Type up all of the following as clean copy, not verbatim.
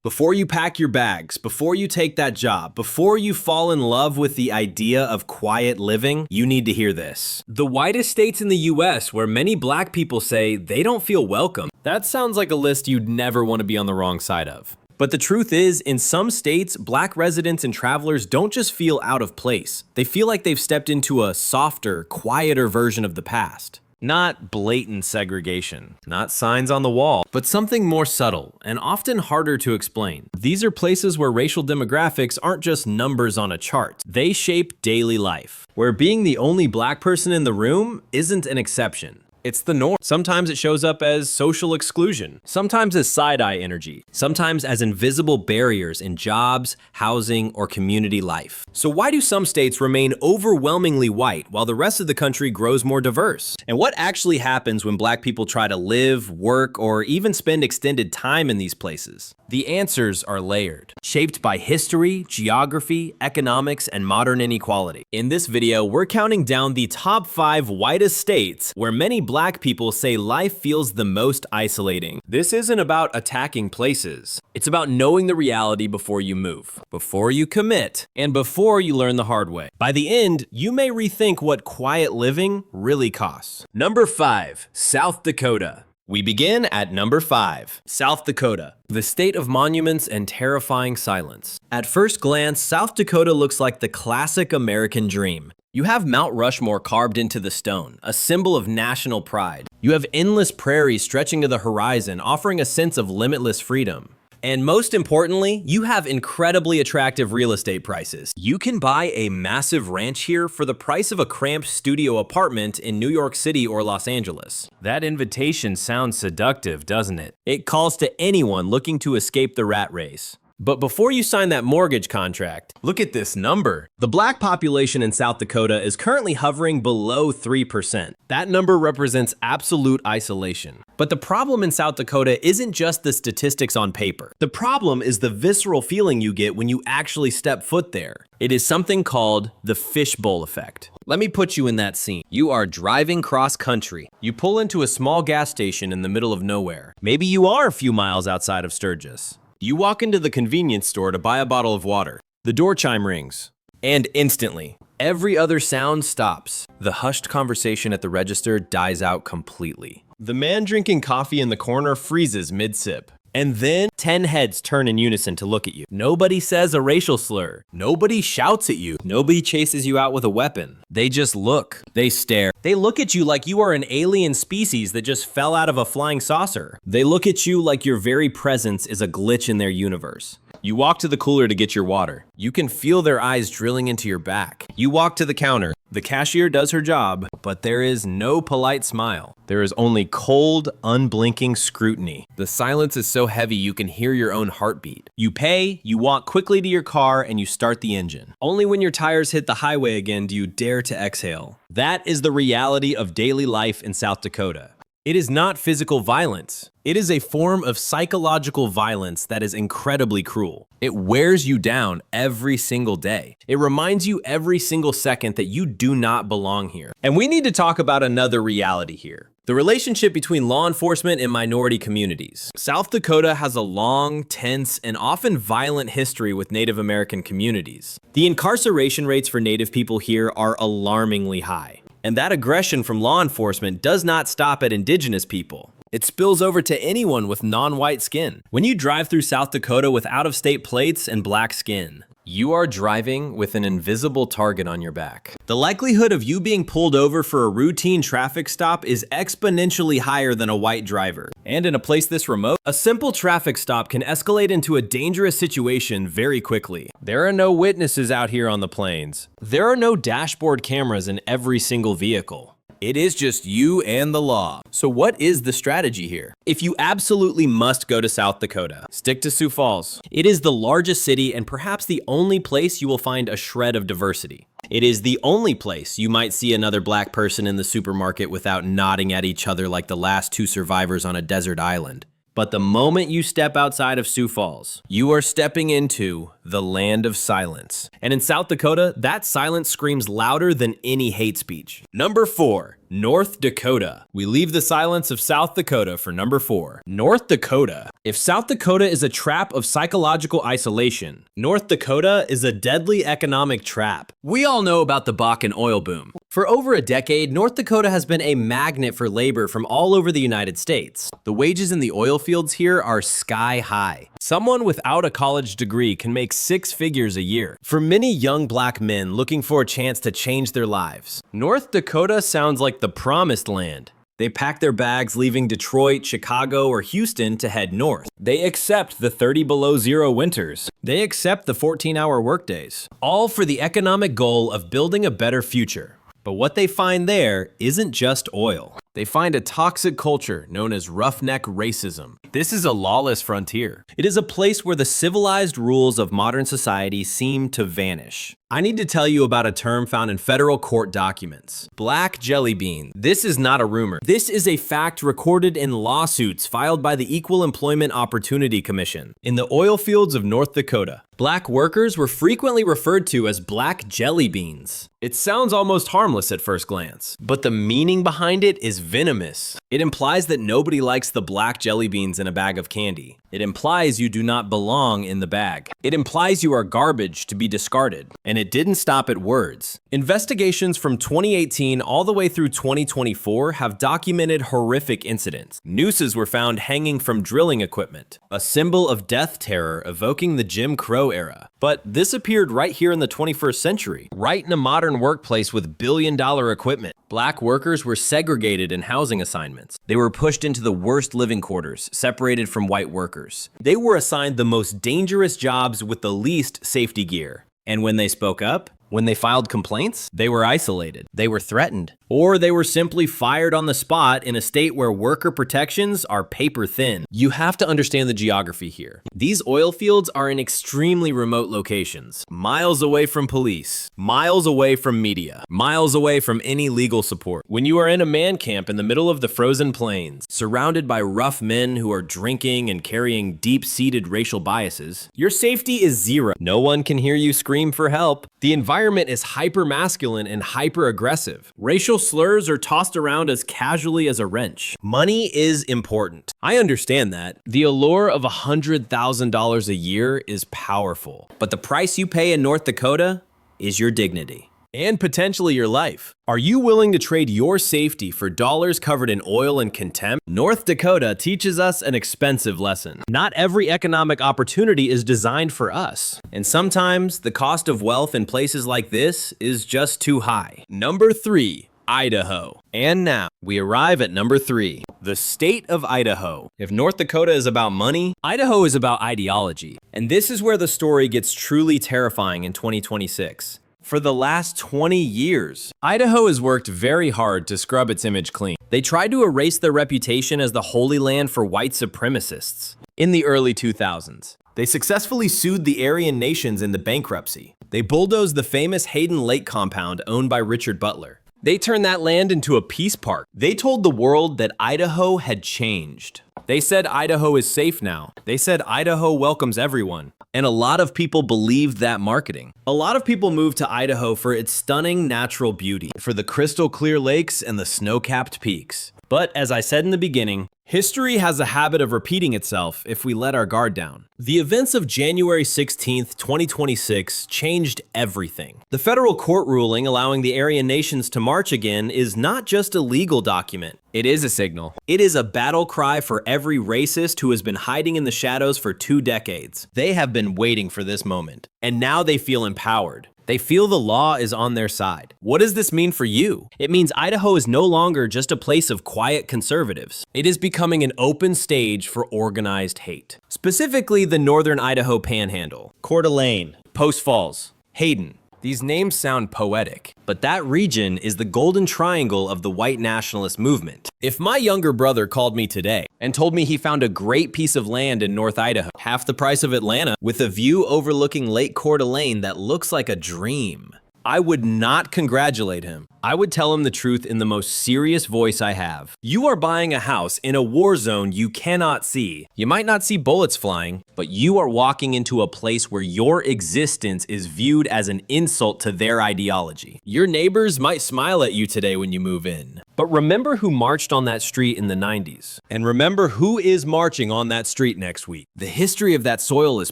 Before you pack your bags, before you take that job, before you fall in love with the idea of quiet living, you need to hear this. The whitest states in the US where many black people say they don't feel welcome. That sounds like a list you'd never want to be on the wrong side of. But the truth is, in some states, black residents and travelers don't just feel out of place. They feel like they've stepped into a softer, quieter version of the past. Not blatant segregation, not signs on the wall, but something more subtle and often harder to explain. These are places where racial demographics aren't just numbers on a chart. They shape daily life, where being the only black person in the room isn't an exception. It's the norm. Sometimes it shows up as social exclusion, sometimes as side-eye energy, sometimes as invisible barriers in jobs, housing, or community life. So why do some states remain overwhelmingly white while the rest of the country grows more diverse? And what actually happens when black people try to live, work, or even spend extended time in these places? The answers are layered, shaped by history, geography, economics, and modern inequality. In this video, we're counting down the top 5 whitest states where many black people say life feels the most isolating. This isn't about attacking places. It's about knowing the reality before you move, before you commit, and before you learn the hard way. By the end, you may rethink what quiet living really costs. Number 5, South Dakota. We begin at number 5, South Dakota, the state of monuments and terrifying silence. At first glance, South Dakota looks like the classic American dream. You have Mount Rushmore carved into the stone, a symbol of national pride. You have endless prairies stretching to the horizon, offering a sense of limitless freedom. And most importantly, you have incredibly attractive real estate prices. You can buy a massive ranch here for the price of a cramped studio apartment in New York City or Los Angeles. That invitation sounds seductive, doesn't it? It calls to anyone looking to escape the rat race. But before you sign that mortgage contract, look at this number. The black population in South Dakota is currently hovering below 3%. That number represents absolute isolation. But the problem in South Dakota isn't just the statistics on paper. The problem is the visceral feeling you get when you actually step foot there. It is something called the fishbowl effect. Let me put you in that scene. You are driving cross country. You pull into a small gas station in the middle of nowhere. Maybe you are a few miles outside of Sturgis. You walk into the convenience store to buy a bottle of water. The door chime rings, and instantly, every other sound stops. The hushed conversation at the register dies out completely. The man drinking coffee in the corner freezes mid-sip. And then 10 heads turn in unison to look at you. Nobody says a racial slur. Nobody shouts at you. Nobody chases you out with a weapon. They just look. They stare. They look at you like you are an alien species that just fell out of a flying saucer. They look at you like your very presence is a glitch in their universe. You walk to the cooler to get your water. You can feel their eyes drilling into your back. You walk to the counter. The cashier does her job, but there is no polite smile. There is only cold, unblinking scrutiny. The silence is so heavy you can hear your own heartbeat. You pay, you walk quickly to your car, and you start the engine. Only when your tires hit the highway again do you dare to exhale. That is the reality of daily life in South Dakota. It is not physical violence. It is a form of psychological violence that is incredibly cruel. It wears you down every single day. It reminds you every single second that you do not belong here. And we need to talk about another reality here. The relationship between law enforcement and minority communities. South Dakota has a long, tense, and often violent history with Native American communities. The incarceration rates for Native people here are alarmingly high. And that aggression from law enforcement does not stop at Indigenous people. It spills over to anyone with non-white skin. When you drive through South Dakota with out-of-state plates and black skin, you are driving with an invisible target on your back. The likelihood of you being pulled over for a routine traffic stop is exponentially higher than a white driver. And in a place this remote, a simple traffic stop can escalate into a dangerous situation very quickly. There are no witnesses out here on the plains. There are no dashboard cameras in every single vehicle. It is just you and the law. So what is the strategy here? If you absolutely must go to South Dakota, stick to Sioux Falls. It is the largest city and perhaps the only place you will find a shred of diversity. It is the only place you might see another black person in the supermarket without nodding at each other like the last two survivors on a desert island. But the moment you step outside of Sioux Falls, you are stepping into the land of silence. And in South Dakota, that silence screams louder than any hate speech. Number 4, North Dakota. We leave the silence of South Dakota for number 4. North Dakota. If South Dakota is a trap of psychological isolation, North Dakota is a deadly economic trap. We all know about the Bakken oil boom. For over a decade, North Dakota has been a magnet for labor from all over the United States. The wages in the oil fields here are sky high. Someone without a college degree can make 6 figures a year. For many young black men looking for a chance to change their lives, North Dakota sounds like the promised land. They pack their bags leaving Detroit, Chicago, or Houston to head north. They accept the 30 below zero winters. They accept the 14-hour workdays, all for the economic goal of building a better future. But what they find there isn't just oil. They find a toxic culture known as roughneck racism. This is a lawless frontier. It is a place where the civilized rules of modern society seem to vanish. I need to tell you about a term found in federal court documents. Black jelly bean. This is not a rumor. This is a fact recorded in lawsuits filed by the Equal Employment Opportunity Commission. In the oil fields of North Dakota, black workers were frequently referred to as black jelly beans. It sounds almost harmless at first glance, but the meaning behind it is venomous. It implies that nobody likes the black jelly beans in a bag of candy. It implies you do not belong in the bag. It implies you are garbage to be discarded. And it didn't stop at words. Investigations from 2018 all the way through 2024 have documented horrific incidents. Nooses were found hanging from drilling equipment, a symbol of death terror evoking the Jim Crow era. But this appeared right here in the 21st century, right in a modern workplace with billion-dollar equipment. Black workers were segregated in housing assignments. They were pushed into the worst living quarters, separated from white workers. They were assigned the most dangerous jobs with the least safety gear. And when they spoke up, when they filed complaints, they were isolated, they were threatened, or they were simply fired on the spot in a state where worker protections are paper thin. You have to understand the geography here. These oil fields are in extremely remote locations, miles away from police, miles away from media, miles away from any legal support. When you are in a man camp in the middle of the frozen plains, surrounded by rough men who are drinking and carrying deep-seated racial biases, your safety is zero. No one can hear you scream for help. The environment is hyper-masculine and hyper-aggressive. Racial slurs are tossed around as casually as a wrench. Money is important. I understand that. The allure of $100,000 a year is powerful. But the price you pay in North Dakota is your dignity. And potentially your life. Are you willing to trade your safety for dollars covered in oil and contempt? North Dakota teaches us an expensive lesson. Not every economic opportunity is designed for us. And sometimes the cost of wealth in places like this is just too high. Number 3. Idaho. And now we arrive at number 3, the state of Idaho. If North Dakota is about money, Idaho is about ideology. And this is where the story gets truly terrifying in 2026. For the last 20 years, Idaho has worked very hard to scrub its image clean. They tried to erase their reputation as the holy land for white supremacists. In the early 2000s, they successfully sued the Aryan nations into bankruptcy. They bulldozed the famous Hayden Lake compound owned by Richard Butler. They turned that land into a peace park. They told the world that Idaho had changed. They said Idaho is safe now. They said Idaho welcomes everyone. And a lot of people believed that marketing. A lot of people moved to Idaho for its stunning natural beauty, for the crystal clear lakes and the snow-capped peaks. But as I said in the beginning, history has a habit of repeating itself if we let our guard down. The events of January 16th, 2026 changed everything. The federal court ruling allowing the Aryan nations to march again is not just a legal document. It is a signal. It is a battle cry for every racist who has been hiding in the shadows for 2 decades. They have been waiting for this moment, and now they feel empowered. They feel the law is on their side. What does this mean for you? It means Idaho is no longer just a place of quiet conservatives. It is becoming an open stage for organized hate. Specifically, the northern Idaho Panhandle, Coeur d'Alene, Post Falls, Hayden. These names sound poetic, but that region is the golden triangle of the white nationalist movement. If my younger brother called me today and told me he found a great piece of land in North Idaho, half the price of Atlanta, with a view overlooking Lake Coeur d'Alene that looks like a dream, I would not congratulate him. I would tell him the truth in the most serious voice I have. You are buying a house in a war zone you cannot see. You might not see bullets flying, but you are walking into a place where your existence is viewed as an insult to their ideology. Your neighbors might smile at you today when you move in. But remember who marched on that street in the 90s. And remember who is marching on that street next week. The history of that soil is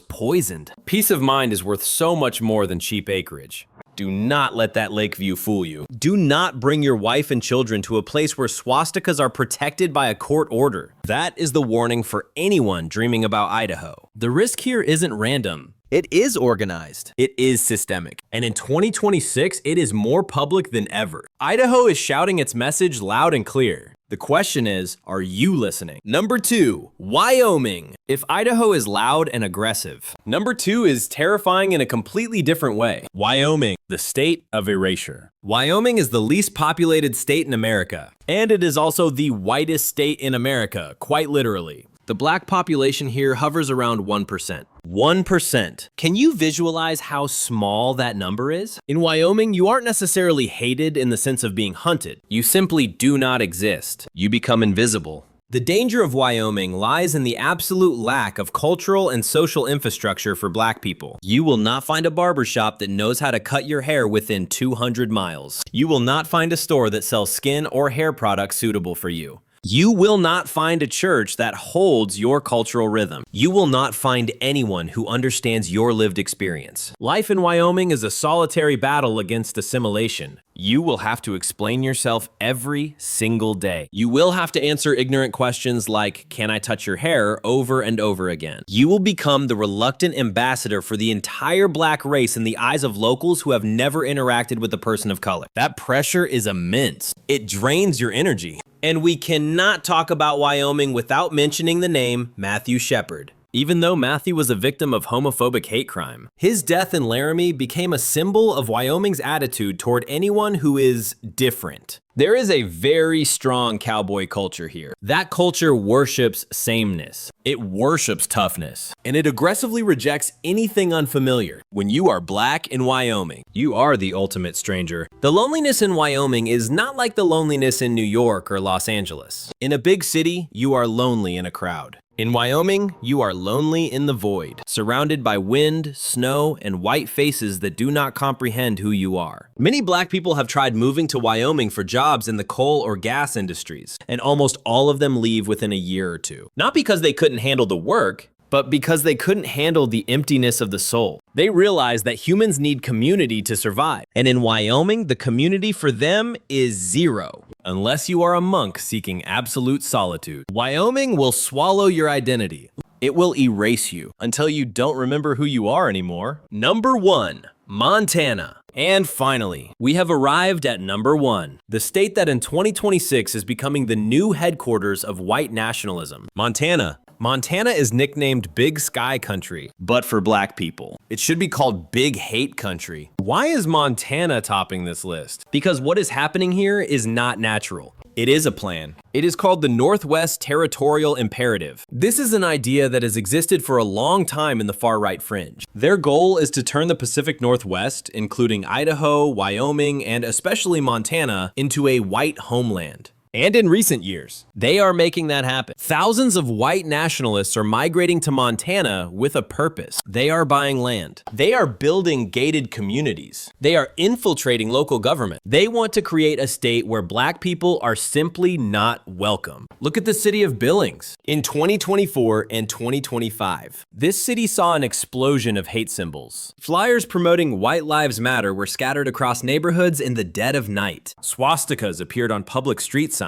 poisoned. Peace of mind is worth so much more than cheap acreage. Do not let that lake view fool you. Do not bring your wife and children to a place where swastikas are protected by a court order. That is the warning for anyone dreaming about Idaho. The risk here isn't random. It is organized. It is systemic. And in 2026, it is more public than ever. Idaho is shouting its message loud and clear. The question is, are you listening? Number 2, Wyoming. If Idaho is loud and aggressive. Number 2 is terrifying in a completely different way. Wyoming, the state of erasure. Wyoming is the least populated state in America. And it is also the whitest state in America, quite literally. The black population here hovers around 1%. 1%. Can you visualize how small that number is? In Wyoming, you aren't necessarily hated in the sense of being hunted. You simply do not exist. You become invisible. The danger of Wyoming lies in the absolute lack of cultural and social infrastructure for black people. You will not find a barbershop that knows how to cut your hair within 200 miles. You will not find a store that sells skin or hair products suitable for you. You will not find a church that holds your cultural rhythm. You will not find anyone who understands your lived experience. Life in Wyoming is a solitary battle against assimilation. You will have to explain yourself every single day. You will have to answer ignorant questions like, "Can I touch your hair?" over and over again. You will become the reluctant ambassador for the entire black race in the eyes of locals who have never interacted with a person of color. That pressure is immense. It drains your energy. And we cannot talk about Wyoming without mentioning the name Matthew Shepard. Even though Matthew was a victim of homophobic hate crime, his death in Laramie became a symbol of Wyoming's attitude toward anyone who is different. There is a very strong cowboy culture here. That culture worships sameness. It worships toughness. And it aggressively rejects anything unfamiliar. When you are black in Wyoming, you are the ultimate stranger. The loneliness in Wyoming is not like the loneliness in New York or Los Angeles. In a big city, you are lonely in a crowd. In Wyoming, you are lonely in the void, surrounded by wind, snow, and white faces that do not comprehend who you are. Many black people have tried moving to Wyoming for jobs in the coal or gas industries, and almost all of them leave within a year or two. Not because they couldn't handle the work, but because they couldn't handle the emptiness of the soul. They realized that humans need community to survive. And in Wyoming, the community for them is zero. Unless you are a monk seeking absolute solitude. Wyoming will swallow your identity. It will erase you until you don't remember who you are anymore. Number 1, Montana. And finally, we have arrived at number 1, the state that in 2026 is becoming the new headquarters of white nationalism, Montana. Montana is nicknamed Big Sky Country, but for black people. It should be called Big Hate Country. Why is Montana topping this list? Because what is happening here is not natural. It is a plan. It is called the Northwest Territorial Imperative. This is an idea that has existed for a long time in the far-right fringe. Their goal is to turn the Pacific Northwest, including Idaho, Wyoming, and especially Montana, into a white homeland. And in recent years, they are making that happen. Thousands of white nationalists are migrating to Montana with a purpose. They are buying land. They are building gated communities. They are infiltrating local government. They want to create a state where black people are simply not welcome. Look at the city of Billings. In 2024 and 2025, this city saw an explosion of hate symbols. Flyers promoting White Lives Matter were scattered across neighborhoods in the dead of night. Swastikas appeared on public street signs.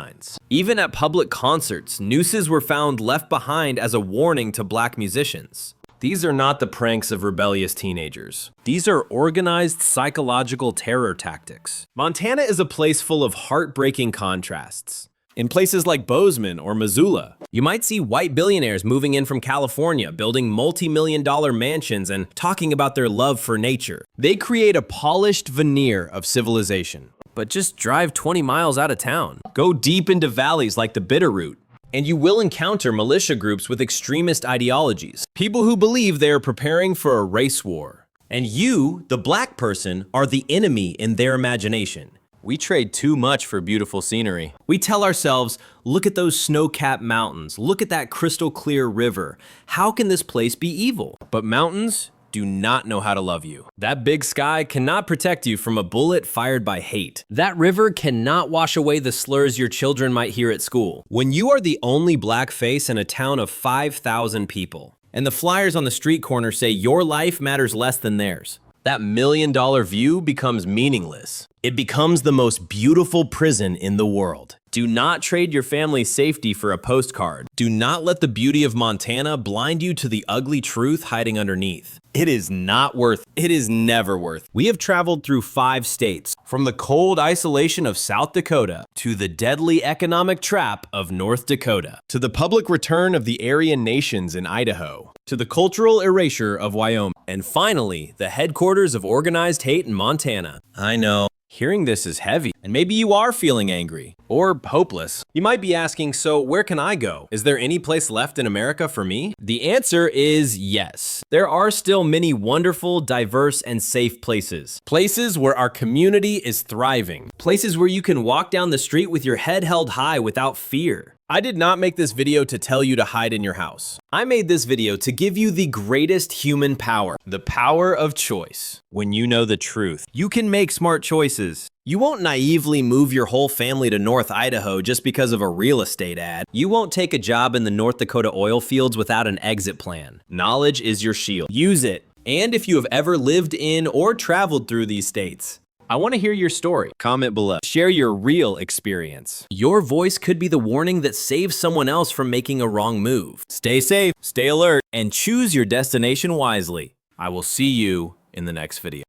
Even at public concerts, nooses were found left behind as a warning to black musicians. These are not the pranks of rebellious teenagers. These are organized psychological terror tactics. Montana is a place full of heartbreaking contrasts. In places like Bozeman or Missoula, you might see white billionaires moving in from California, building multi-million-dollar mansions and talking about their love for nature. They create a polished veneer of civilization. But just drive 20 miles out of town. Go deep into valleys like the Bitterroot, and you will encounter militia groups with extremist ideologies. People who believe they are preparing for a race war. And you, the black person, are the enemy in their imagination. We trade too much for beautiful scenery. We tell ourselves, look at those snow-capped mountains, look at that crystal clear river. How can this place be evil? But mountains do not know how to love you. That big sky cannot protect you from a bullet fired by hate. That river cannot wash away the slurs your children might hear at school. When you are the only black face in a town of 5,000 people, and the flyers on the street corner say your life matters less than theirs, that $1 million view becomes meaningless. It becomes the most beautiful prison in the world. Do not trade your family's safety for a postcard. Do not let the beauty of Montana blind you to the ugly truth hiding underneath. It is not worth it. It is never worth it. We have traveled through 5 states, from the cold isolation of South Dakota to the deadly economic trap of North Dakota, to the public return of the Aryan nations in Idaho, to the cultural erasure of Wyoming, and finally, the headquarters of organized hate in Montana. I know. Hearing this is heavy, and maybe you are feeling angry or hopeless. You might be asking, so where can I go? Is there any place left in America for me? The answer is yes. There are still many wonderful, diverse, and safe places. Places where our community is thriving. Places where you can walk down the street with your head held high without fear. I did not make this video to tell you to hide in your house. I made this video to give you the greatest human power, the power of choice. When you know the truth, you can make smart choices. You won't naively move your whole family to North Idaho just because of a real estate ad. You won't take a job in the North Dakota oil fields without an exit plan. Knowledge is your shield. Use it. And if you have ever lived in or traveled through these states, I want to hear your story. Comment below. Share your real experience. Your voice could be the warning that saves someone else from making a wrong move. Stay safe, stay alert, and choose your destination wisely. I will see you in the next video.